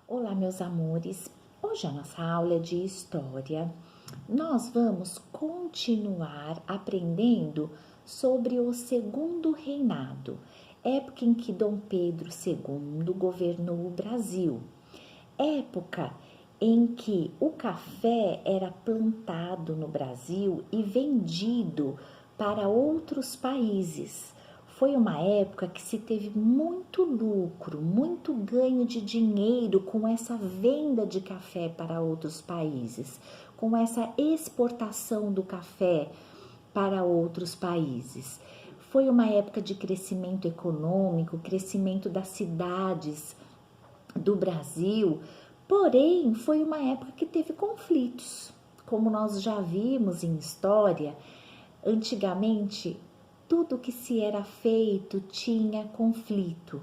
Olá, meus amores. Hoje a nossa aula é de história. Nós vamos continuar aprendendo sobre o Segundo Reinado, época em que Dom Pedro II governou o Brasil. Época em que o café era plantado no Brasil e vendido para outros países. Foi uma época que se teve muito lucro, muito ganho de dinheiro com essa venda de café para outros países, com essa exportação do café para outros países. Foi uma época de crescimento econômico, crescimento das cidades do Brasil, porém foi uma época que teve conflitos. Como nós já vimos em história, antigamente tudo que se era feito tinha conflito.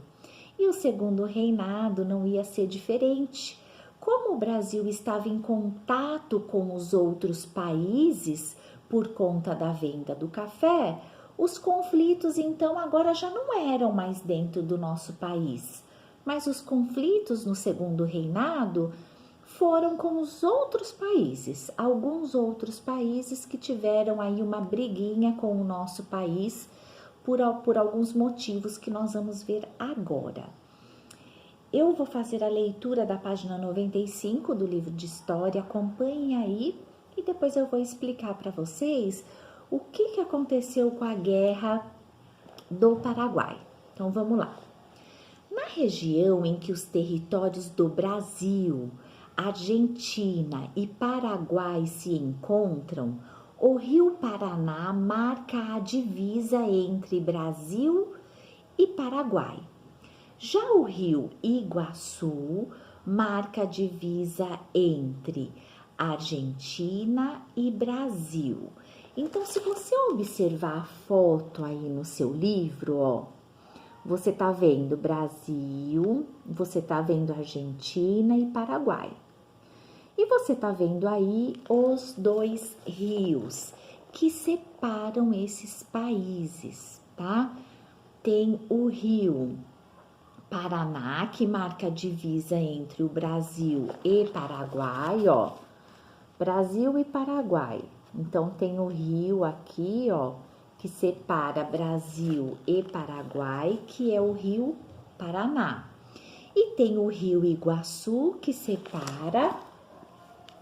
E o Segundo Reinado não ia ser diferente. Como o Brasil estava em contato com os outros países por conta da venda do café, os conflitos então agora já não eram mais dentro do nosso país, mas os conflitos no Segundo Reinado foram com os outros países, alguns outros países que tiveram aí uma briguinha com o nosso país por alguns motivos que nós vamos ver agora. Eu vou fazer a leitura da página 95 do livro de história, acompanhem aí e depois eu vou explicar para vocês o que aconteceu com a Guerra do Paraguai. Então vamos lá. Na região em que os territórios do Brasil, Argentina e Paraguai se encontram, o Rio Paraná marca a divisa entre Brasil e Paraguai. Já o Rio Iguaçu marca a divisa entre Argentina e Brasil. Então, se você observar a foto aí no seu livro, ó, você tá vendo Brasil, você tá vendo Argentina e Paraguai. E você tá vendo aí os dois rios que separam esses países, tá? Tem o rio Paraná, que marca a divisa entre o Brasil e Paraguai, ó. Brasil e Paraguai. Então, tem o rio aqui, ó, que separa Brasil e Paraguai, que é o rio Paraná. E tem o rio Iguaçu, que separa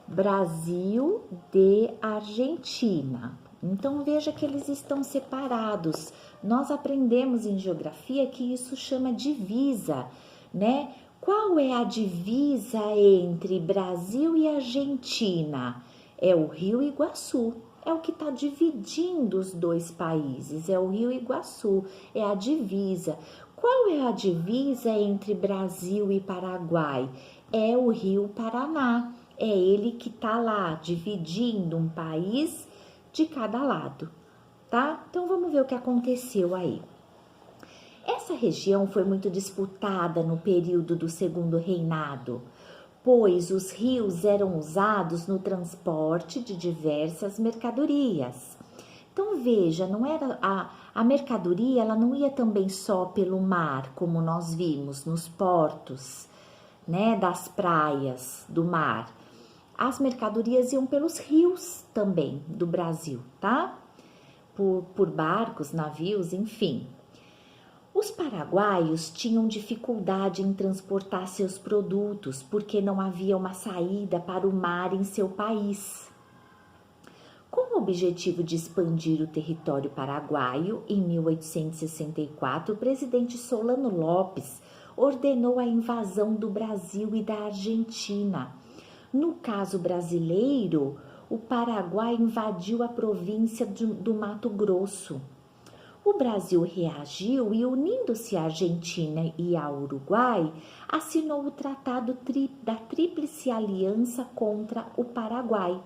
Brasil de Argentina. Então, veja que eles estão separados. Nós aprendemos em geografia que isso chama divisa, né? Qual é a divisa entre Brasil e Argentina? É o rio Iguaçu. É o que está dividindo os dois países, é o Rio Iguaçu, é a divisa. Qual é a divisa entre Brasil e Paraguai? É o Rio Paraná, é ele que está lá dividindo um país de cada lado, tá? Então vamos ver o que aconteceu aí. Essa região foi muito disputada no período do Segundo Reinado, pois os rios eram usados no transporte de diversas mercadorias. Então veja, não era a mercadoria, ela não ia também só pelo mar, como nós vimos nos portos, né, das praias do mar. As mercadorias iam pelos rios também do Brasil, tá? Por barcos, navios, enfim. Os paraguaios tinham dificuldade em transportar seus produtos porque não havia uma saída para o mar em seu país. Com o objetivo de expandir o território paraguaio, em 1864, o presidente Solano Lopes ordenou a invasão do Brasil e da Argentina. No caso brasileiro, o Paraguai invadiu a província do Mato Grosso. O Brasil reagiu e, unindo-se à Argentina e ao Uruguai, assinou o Tratado da Tríplice Aliança contra o Paraguai.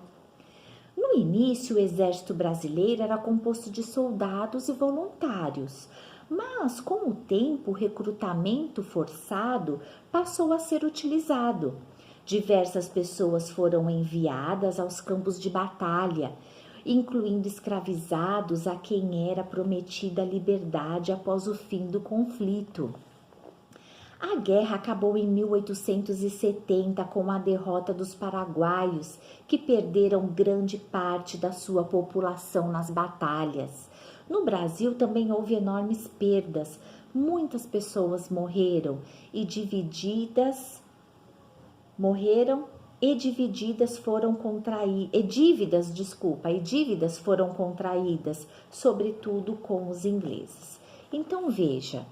No início, o exército brasileiro era composto de soldados e voluntários, mas com o tempo o recrutamento forçado passou a ser utilizado. Diversas pessoas foram enviadas aos campos de batalha, incluindo escravizados a quem era prometida a liberdade após o fim do conflito. A guerra acabou em 1870 com a derrota dos paraguaios, que perderam grande parte da sua população nas batalhas. No Brasil também houve enormes perdas. Muitas pessoas morreram e dívidas foram contraídas, sobretudo com os ingleses. Então veja,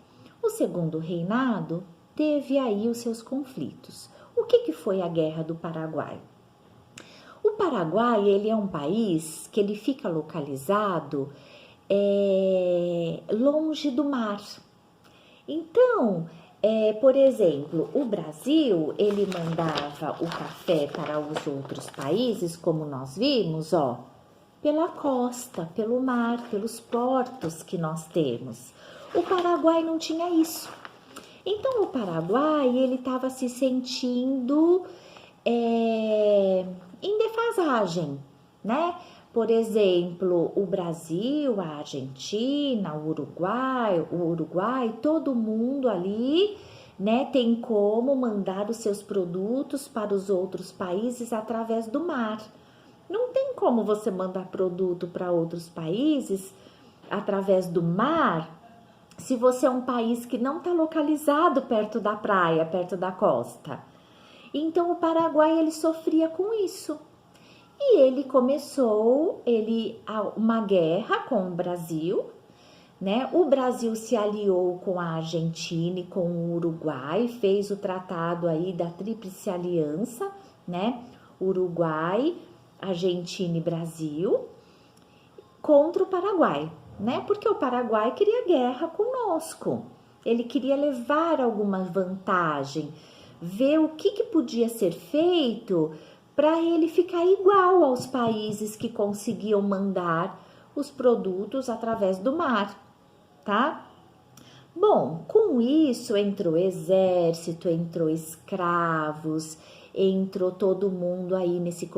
o segundo reinado teve aí os seus conflitos. O que foi a Guerra do Paraguai? O Paraguai, ele é um país que ele fica localizado longe do mar. Então, por exemplo, o Brasil, ele mandava o café para os outros países, como nós vimos, pela costa, pelo mar, pelos portos que nós temos. O Paraguai não tinha isso. Então, o Paraguai, ele estava se sentindo em defasagem, né? Por exemplo, o Brasil, a Argentina, o Uruguai, todo mundo ali, né, tem como mandar os seus produtos para os outros países através do mar. Não tem como você mandar produto para outros países através do mar se você é um país que não está localizado perto da praia, perto da costa. Então, o Paraguai, ele sofria com isso. E ele começou uma guerra com o Brasil, né? O Brasil se aliou com a Argentina e com o Uruguai, fez o tratado aí da Tríplice Aliança, né? Uruguai, Argentina e Brasil, contra o Paraguai, né? Porque o Paraguai queria guerra conosco. Ele queria levar alguma vantagem, ver o que podia ser feito para ele ficar igual aos países que conseguiam mandar os produtos através do mar, tá? Bom, com isso entrou exército, entrou escravos, entrou todo mundo aí nesse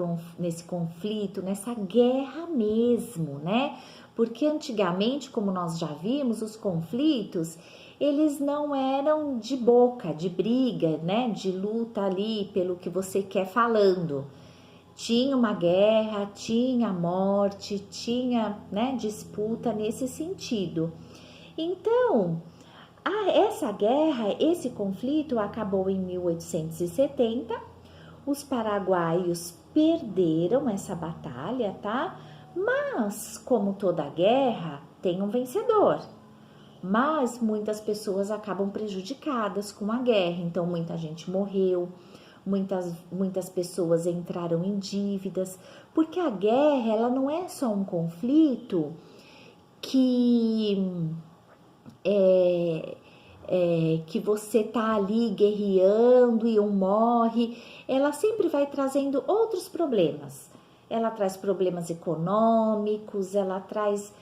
conflito, nessa guerra mesmo, né? Porque antigamente, como nós já vimos, os conflitos, eles não eram de boca, de briga, né? De luta ali pelo que você quer falando. Tinha uma guerra, tinha morte, tinha, né, disputa nesse sentido. Então, essa guerra, esse conflito acabou em 1870. Os paraguaios perderam essa batalha, tá? Mas, como toda guerra, tem um vencedor. Mas muitas pessoas acabam prejudicadas com a guerra. Então, muita gente morreu, muitas pessoas entraram em dívidas, porque a guerra, ela não é só um conflito que você tá ali guerreando e um morre. Ela sempre vai trazendo outros problemas. Ela traz problemas econômicos, ela traz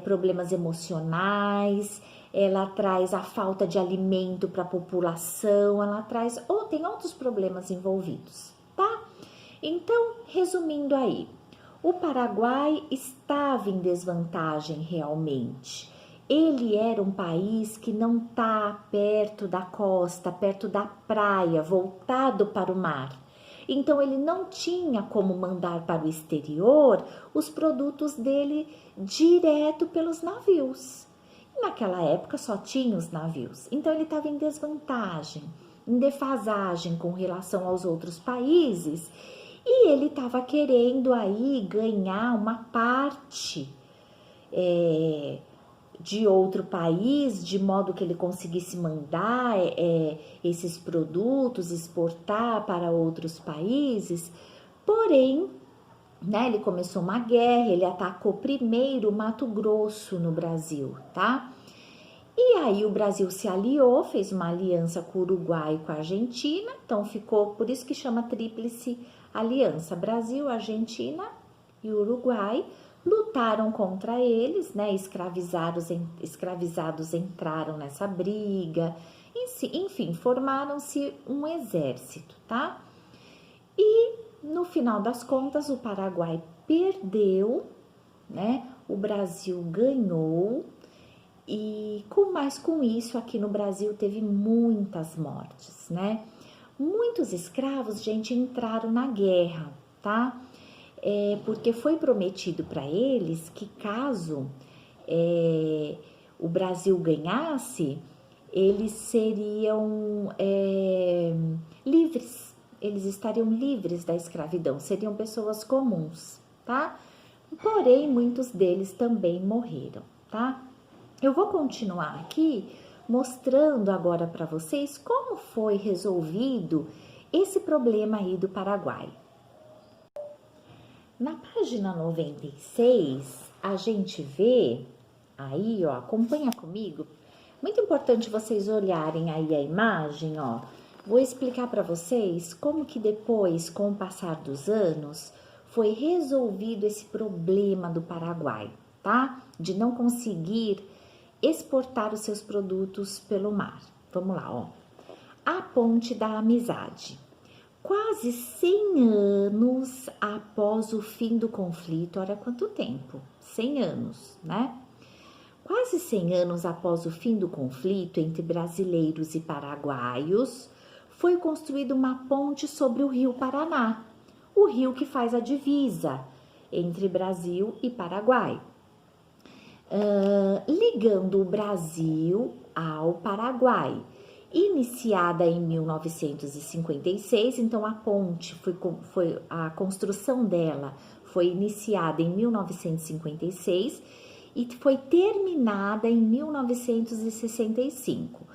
problemas emocionais, ela traz a falta de alimento para a população, ela traz, tem outros problemas envolvidos, tá? Então, resumindo aí, o Paraguai estava em desvantagem realmente. Ele era um país que não está perto da costa, perto da praia, voltado para o mar. Então, ele não tinha como mandar para o exterior os produtos dele direto pelos navios. Naquela época só tinha os navios, então ele estava em desvantagem, em defasagem com relação aos outros países, e ele estava querendo aí ganhar uma parte de outro país, de modo que ele conseguisse mandar esses produtos, exportar para outros países. Porém, né, ele começou uma guerra, ele atacou primeiro Mato Grosso no Brasil, tá? E aí o Brasil se aliou, fez uma aliança com o Uruguai e com a Argentina, então ficou, por isso que chama Tríplice Aliança, Brasil, Argentina e Uruguai lutaram contra eles, né? Escravizados entraram nessa briga, enfim, formaram-se um exército, tá? E no final das contas o Paraguai perdeu, né? O Brasil ganhou Mas com isso, aqui no Brasil teve muitas mortes, né? Muitos escravos, gente, entraram na guerra, tá? Porque foi prometido para eles que caso o Brasil ganhasse, eles seriam livres, eles estariam livres da escravidão, seriam pessoas comuns, tá? Porém, muitos deles também morreram, tá? Eu vou continuar aqui mostrando agora para vocês como foi resolvido esse problema aí do Paraguai. Na página 96, a gente vê aí, ó, acompanha comigo. Muito importante vocês olharem aí a imagem, ó. Vou explicar para vocês como que depois, com o passar dos anos, foi resolvido esse problema do Paraguai, tá? De não conseguir exportar os seus produtos pelo mar. Vamos lá, ó. A Ponte da Amizade. Quase 100 anos após o fim do conflito, olha quanto tempo, 100 anos, né? Quase 100 anos após o fim do conflito entre brasileiros e paraguaios, foi construída uma ponte sobre o Rio Paraná, o rio que faz a divisa entre Brasil e Paraguai, ligando o Brasil ao Paraguai. Iniciada em 1956, então a ponte a construção dela foi iniciada em 1956 e foi terminada em 1965.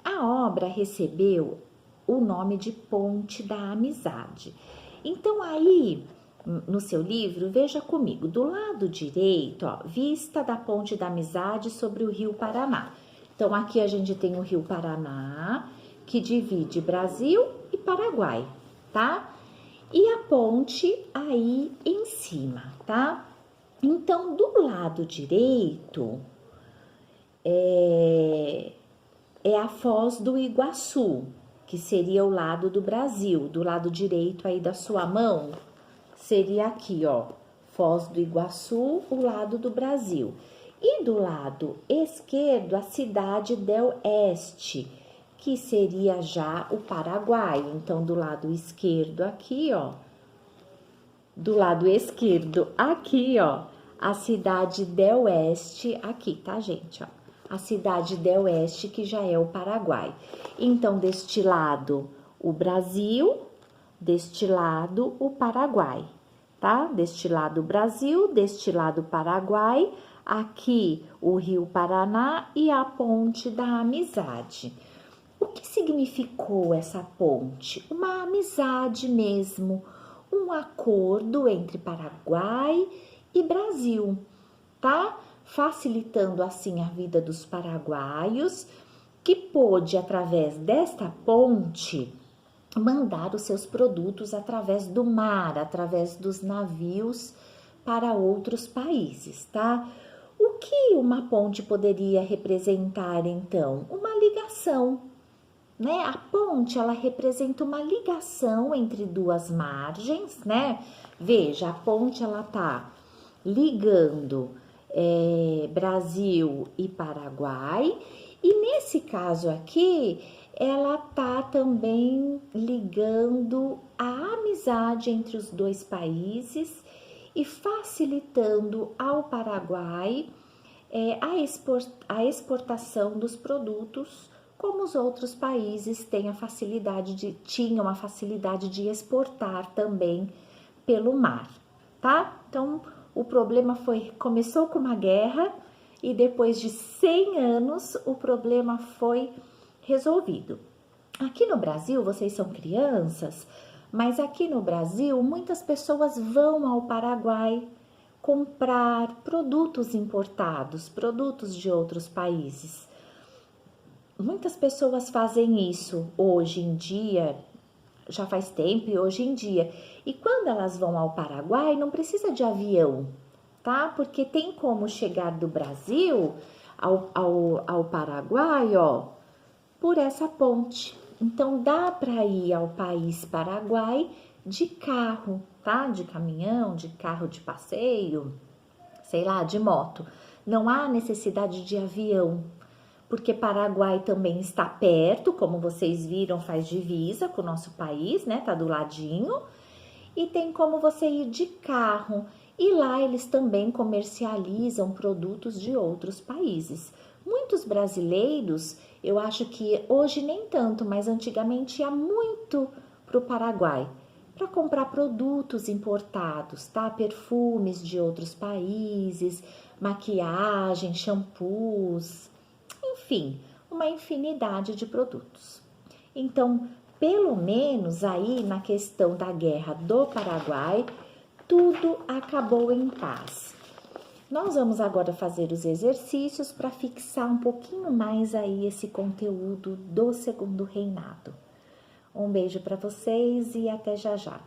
A obra recebeu o nome de Ponte da Amizade. Então aí, no seu livro, veja comigo, do lado direito, ó, vista da Ponte da Amizade sobre o Rio Paraná. Então, aqui a gente tem o Rio Paraná, que divide Brasil e Paraguai, tá? E a ponte aí em cima, tá? Então, do lado direito é a Foz do Iguaçu, que seria o lado do Brasil. Do lado direito aí da sua mão, seria aqui, ó, Foz do Iguaçu, o lado do Brasil. E do lado esquerdo, a cidade del Este, que seria já o Paraguai. Então, do lado esquerdo aqui, ó, do lado esquerdo aqui, ó, a cidade del Este aqui, tá, gente? Ó, a cidade del Este, que já é o Paraguai. Então, deste lado, o Brasil, deste lado, o Paraguai, tá? Deste lado, o Brasil, deste lado, o Paraguai. Aqui o Rio Paraná e a Ponte da Amizade. O que significou essa ponte? Uma amizade mesmo, um acordo entre Paraguai e Brasil, tá? Facilitando assim a vida dos paraguaios, que pôde, através desta ponte, mandar os seus produtos através do mar, através dos navios para outros países, tá? O que uma ponte poderia representar, então? Uma ligação, né? A ponte, ela representa uma ligação entre duas margens, né? Veja, a ponte, ela tá ligando Brasil e Paraguai, e nesse caso aqui, ela tá também ligando a amizade entre os dois países e facilitando ao Paraguai a exportação dos produtos, como os outros países tinham a facilidade de exportar também pelo mar, tá? Então, o problema começou com uma guerra e depois de 100 anos o problema foi resolvido. Aqui no Brasil, vocês são crianças, mas aqui no Brasil, muitas pessoas vão ao Paraguai comprar produtos importados, produtos de outros países. Muitas pessoas fazem isso hoje em dia, já faz tempo e hoje em dia. E quando elas vão ao Paraguai, não precisa de avião, tá? Porque tem como chegar do Brasil ao Paraguai, ó, por essa ponte. Então, dá para ir ao país Paraguai de carro, tá? De caminhão, de carro de passeio, sei lá, de moto. não há necessidade de avião, porque Paraguai também está perto, como vocês viram, faz divisa com o nosso país, né? Tá do ladinho. E tem como você ir de carro. E lá eles também comercializam produtos de outros países. Muitos brasileiros, eu acho que hoje nem tanto, mas antigamente ia muito para o Paraguai para comprar produtos importados, tá? Perfumes de outros países, maquiagem, shampoos, enfim, uma infinidade de produtos. Então, pelo menos aí na questão da guerra do Paraguai, tudo acabou em paz. Nós vamos agora fazer os exercícios para fixar um pouquinho mais aí esse conteúdo do Segundo Reinado. Um beijo para vocês e até já já.